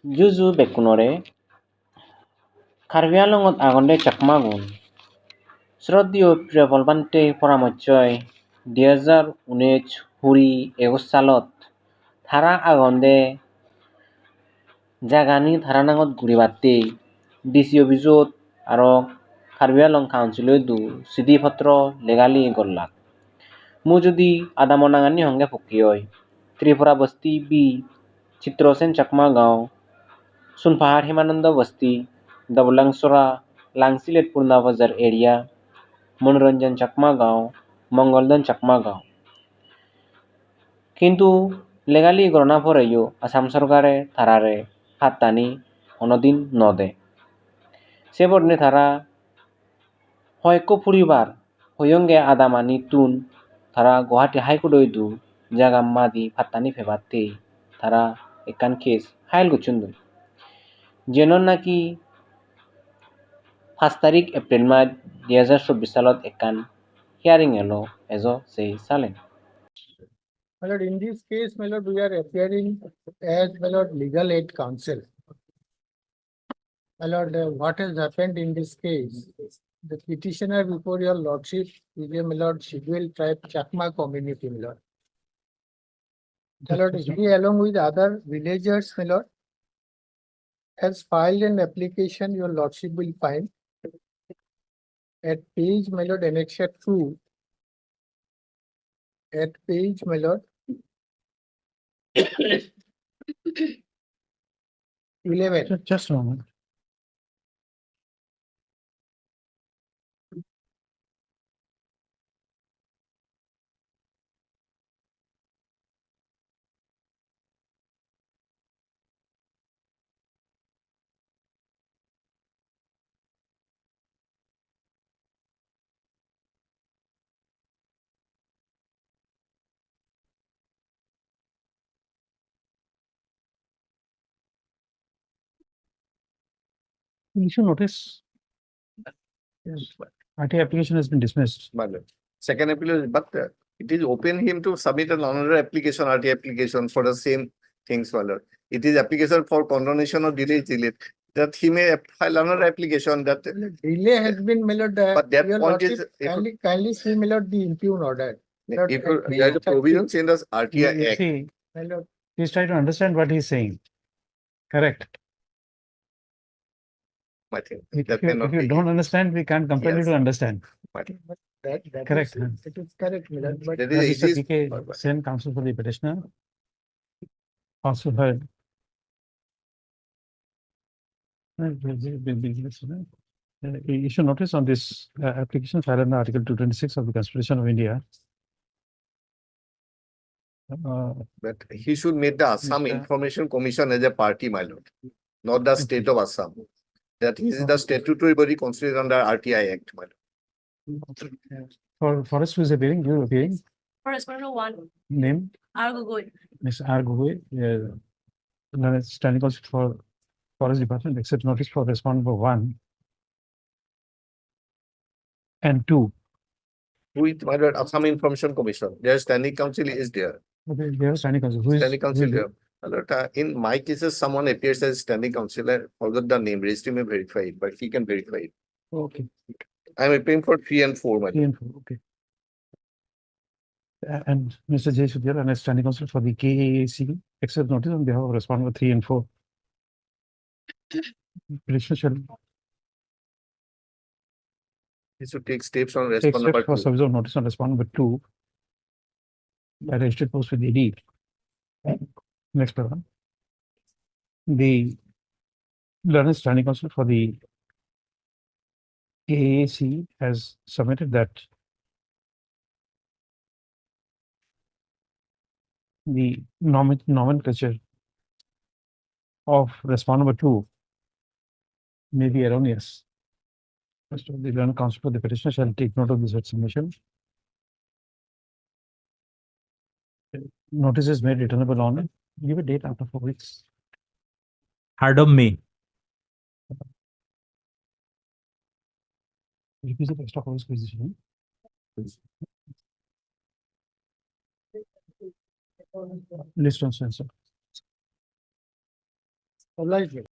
Juju bekunore Karbi Anglongot agonde chakmagun Shroddiyo প্রিয় বলবান্তে পরামর্শয় 2019 হুরি 21 সালত থারা আগন্দে জাগানি থারানাঙত ঘুরিবাত্তি DC অভিযোগ আরো কার্বি আংলং কাউন্সিলই দু চিঠিপত্র লেগালি গল্লাক মু যদি আদামনাঙানি হঙ্গে ফুকিয়ই ত্রিপুরা বস্তি বি চিত্রসেন চাকমা গাঁও সুনপাহাড় হিমানন্দ বস্তি দবলাংসরা লাংসিলেট পূর্ণা বাজার এরিয়া মনোরঞ্জন চাকমা গাঁও মঙ্গলদন চাকমা গাঁও কিন্তু লেগালি গণনা পরেও আসাম সরকারে থারারে হাততানি অনদিন নদে সে বর্ণে তারা হয়কো পরিবার হয়ঙ্গে আদামানি তুন তারা গুয়াহাটি হাইকোর্টই দু জাগা মাদি ফাত্তানি ফেবাতে তারা একান কেস হাইল গুচুন্দু যেন নাকি 5 তারিখ এপ্রিল মাস 2024 সালত একান হিয়ারিং এলো এজো সেই সালেন My lord, in this case, my lord, we are appearing as my lord legal aid counsel. My lord, what has happened in this case? The petitioner before your lordship is a my lord scheduled tribe Chakma community, my lord. My lord, he along with other villagers, my lord, has filed an application your lordship will find at page, my lord, annexure 2. At page, my lord, 11. Just a moment. You should notice. RT application has been dismissed. Second application, but it is open him to submit another application, RT application for the same things, my lord. It is application for condonation of delay that he may file another application that. Delay has been, my lord, But that your point lordship is, kindly see, my lord, the impugn order. if there is a provision in the RTI Act. See, My lord, please try to understand what he's saying. Correct. I think If that you, may not if you be. don't understand, we can't compel you Yes. to understand. that Correct. It is correct, my lord, but That That is, Mr. it is, PK Sen, counsel for the petitioner, also heard. You should notice on this application filed under Article 226 of the Constitution of India. but he should make the Assam Mr. Information Commission as a party, my lord, not the state of Assam. That is the statutory body considered under RTI Act, my lord. For Forest, who is appearing, you appearing, Correspondent 1, name, R. Gogoi. Ms. R. Gogoi, standing counsel for Forest Department, accept notice for respondent number 1 and 2. With my lord, Assam Information Commission, their standing council is there. Okay, they are standing counsel. Who is Standing council who is there. My lord, in my cases, someone appears as standing council. I forgot the name, registry may verify it, but he can verify it. Okay, I'm appearing for 3 and 4, my 3 lord. and 4, okay. And Mr. Jay Sudhir, and as standing counsel for the KAAC, accept notice on behalf of respondent number 3 and 4. Petitioner shall He should take steps on take respond number steps for 2. service of notice on respondent number 2 by registered post with AD. Next paragraph. The learned standing counsel for the AAC has submitted that the nomenclature of respondent number 2 may be erroneous. First, the learned counsel for the petitioner shall take note of this submission. Notice is made returnable on, give a date after 4 weeks. 3rd of May. Requisite extra police position. List on sensor. Obliged.